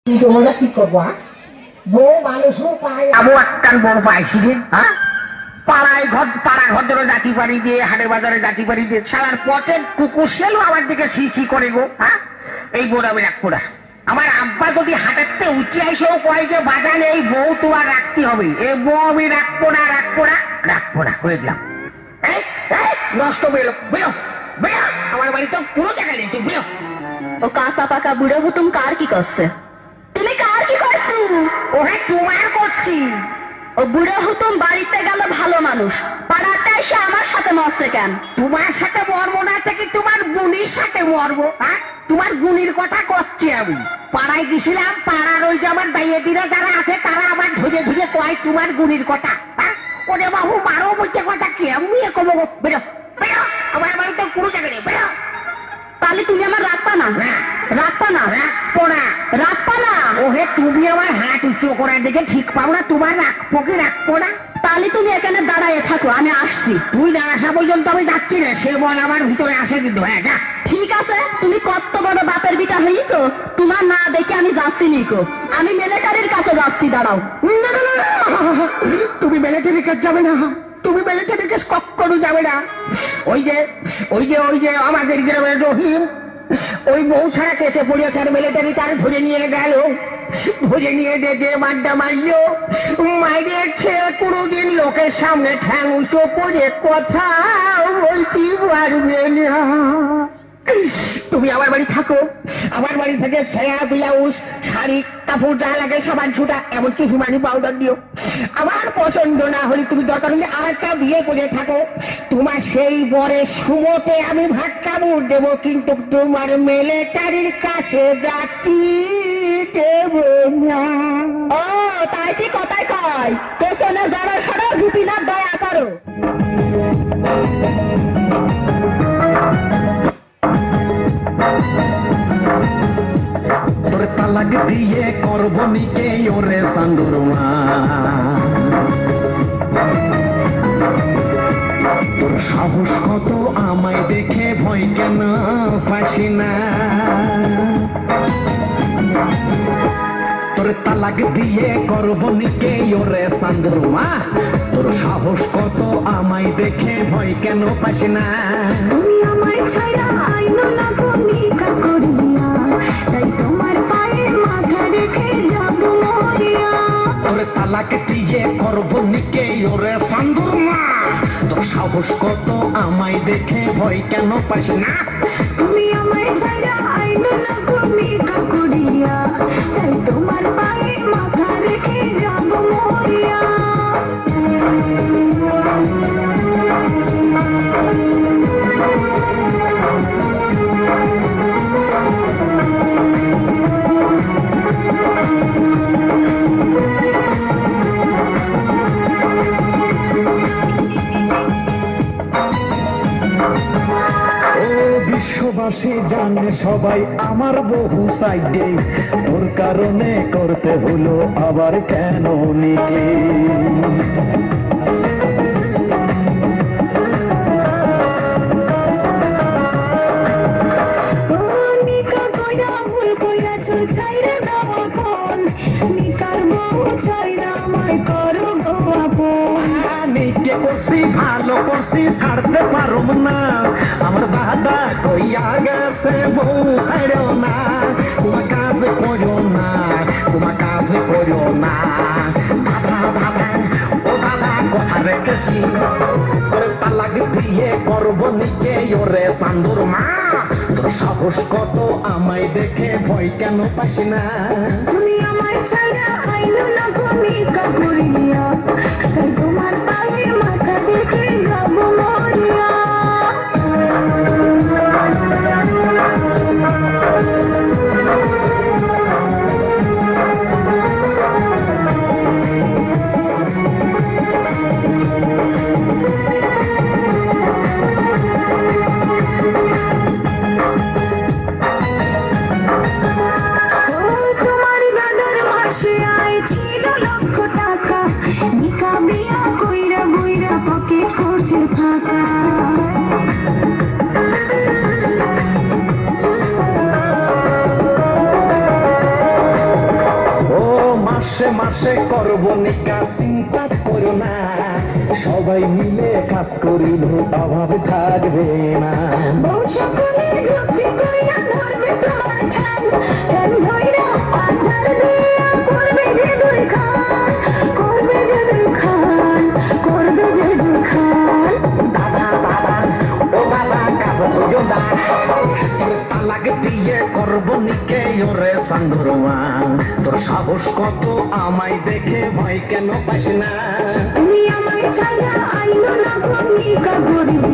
তোমরা কি করবো? বউ মানুষও পায়, আবু আক্কান বউ পাইছি রে। হ্যাঁ, পাড়ায় পাড়া ঘর জাতি বাড়ি দিয়ে, হাটে বাজারে জাতি বাড়ি দিয়ে সারার পথে কুকুর সেলও আমার দিকে সি করে গো। হ্যাঁ, এই বউ আমি রাখবো না। আমার আব্বা যদি হাটেতে উঠে আইসেও কয় যে বাজানে এই বউ তোমার রাখতে হবে, এই বউ আমি রাখবো না হয়ে দিলাম। নষ্ট বেরো বেরো বেরো, আমার বাড়ি তো পুরো জায়গায় নেই, তুই বেরো। ও কাঁচা পাকা বুড়ো হুতুম কার কি করছে? তুমি কার কি করছো? ওহে তোমার করছি। ও বুড়ো হুতুম বাড়িতে গেল ভালো মানুষ, পাড়াতে এসে আমার সাথে মরছে কেন? তোমার সাথে মরবো না থেকে তোমার গুণির সাথে মরবো। হ্যাঁ, তোমার গুণির কথা করছি আমি। পাড়ায় গেছিলাম, পাড়ার ওই যে আমার দাইয়েদিরা যারা আছে তারা আমার ধুজে ধুজে কয় তোমার গুণির কথা। হ্যাঁ, ওরে বাবু মারো বলছে কথা কি আমি কমো। বেরো বেরো, আমার বাড়িতে পুরো জায়গা নেই, বেরো। তাহলে তুমি আমার রাখবা না? রাখবা না? রাখবা না? ওহে তুমি আমার হাত উঁচু করার দেখে ঠিক পাবো না, তোমার রাখবো কি রাখবো না? তাহলে তুমি এখানে দাঁড়ায় থাকো, আমি আসছি। তুই না আসা পর্যন্ত আমি যাচ্ছি না, সে বল আমার ভিতরে আসে কিন্তু। হ্যাঁ যা। ঠিক আছে, তুমি কত বড় বাপের বিটা হইছো, তোমার না দেখে আমি যাচ্ছি নিকো। আমি মিলিটারির কাছে যাচ্ছি, দাঁড়াও। তুমি মিলিটারির কাছে যাবে না, তুমি মিলিটারির কাছে কখনো যাবে না। ওই যে আমাদের গ্রামের রহিম, ওই বউ ছাড়া কেসে পড়িয়েছে, আর মিলিটারি তার ধরে নিয়ে গেল। ধরে নিয়ে যে মাড্ডা মারলো, মাইরেছে কোনোদিন লোকের সামনে ঠ্যাং উঁচু করে কথা বলতে পারবে না। তুমি আমার বাড়ি থাকো, আমার বাড়ি থেকে সায়া ব্লাউজ শাড়ি কাপড় যা লাগে সাবান ছুটা এমনকি হিমানি পাউডার দিও। আমার পছন্দ না হলে তুমি দরকার হলে আরেকটা বিয়ে করে থাকো, তোমার সেই বরের সুমতে আমি ভাত কামড় দেবো, কিন্তু তোমার মিলিটারির কাছে যাচ্ছি দেব না। ও তাই কি কথাই কয়, পেছনে যারা সরো দুদিনার দয়া করো। তোর তালাক দিয়ে করব নিকে ওরে সান্দুরমা, তোর সাহস কত আমায় দেখে ভয় কেন ফাঁসি না? তোর তালাক দিয়ে করব নিকে ওরে সান্দুরমা, তোর সাহস কত আমায় দেখে ভয় কেন পাসি না? তুমি আমায় ছাড়া আইনো না কমিকা করিয়া, তাই তোমার পায়ে মাথা রেখে যাব মরিয়া। তোর তালাক দিয়ে করব নিকে ওরে সান্দুরমা, তোর সাহস কত আমায় দেখে ভয় কেন পাসি না? তুমি আমায় ছাড়া আইনো না কমিকা করিয়া, তাই তোমার পায়ে মাথা রেখে যাব মরিয়া। বিশ্ববাসী জানে সবাই আমার বহু সাইডে, তোর কারণে করতে হলো আবার কেন নিকে? নিকা কইরা ভুল কইরাছো, ছাইরা দাও এখন, নিকার বউ ছাইরা আমায় করো গো আপন। নিকে করছি ভালো করছি ছাড়তে পারব না, আমার দাদা কইয়া গেছে বউ ছাড়ো না। তোমার কাজ করো না, তোমার কাজ করো না। দাদা দাদা ও দাদা কথা রেখেছি, তোর তালাক দিয়ে করব নিকে ওরে সান্দুরমা, তোর সাহস কত আমায় দেখে ভয় কেন পাসি না? তুমি আমায় ছাড়া আইনো না কমিকা করিয়া, তাই তোমার পায়ে মাথা রেখে যাব মরিয়া। তোমার দাদার মাসে আয় ছিল লক্ষ টাকা, নিকা বিয়া কইরা বইরা মাসে মাসে করবো নিকা, চিন্তা করো না, সবাই মিলে কাজ করিল অভাব থাকবে না। বউ সকলে যুক্তি কইরা ধরবে তোমার ঠ্যাং, ঠ্যাং ধইরা আছাড় দিয়া করবে যে দুই খান, করবে যে দুই খান, করবে যে দুই খান। দাদা দাদা ও বাবা কাজ করো না, তোর তালাক দিয়ে করবো নিকে ওরে সান্দরমা। তোর সাহস কত আমায় দেখে ভয় কেন পাস না? তুমি আমায় ছাইরা আইলো না কোন নিকা করিব